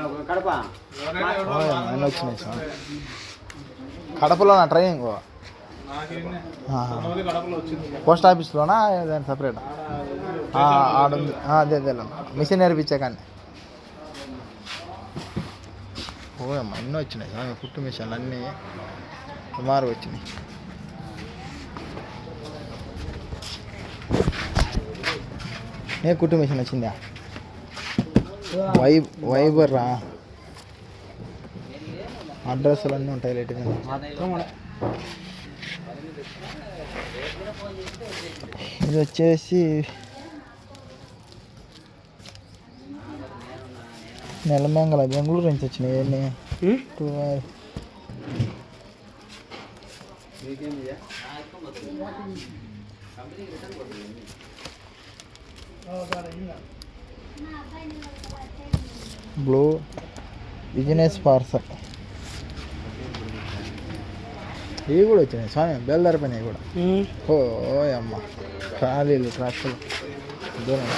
అన్నీ వచ్చినాయి సార్. కడపలో నా ట్రైనింగ్ పోస్ట్ ఆఫీస్లోనా ఏదైనా సపరేట్ ఆడుంది. అదే అదే మిషన్ నేర్పించా కానీ ఓయమ్మ ఎన్నో వచ్చినాయి సార్. కుట్టు మిషన్లు అన్నీ సుమారు వచ్చినాయి. ఏ కుట్టు మిషన్ వచ్చిందా? వైబర్ రా, అడ్రస్లు అన్నీ ఉంటాయి. లేట్ ఇది వచ్చేసి నెలమంగళ బెంగళూరు నుంచి వచ్చినాయి. ఇవన్నీ బ్లూ బిజినెస్ పార్సల్ ఇవి కూడా వచ్చినాయి స్వామి. బయలుదేరిపోయినాయి కూడా. ఓ అమ్మ ఖాళీలు ట్రక్కులు దూరం.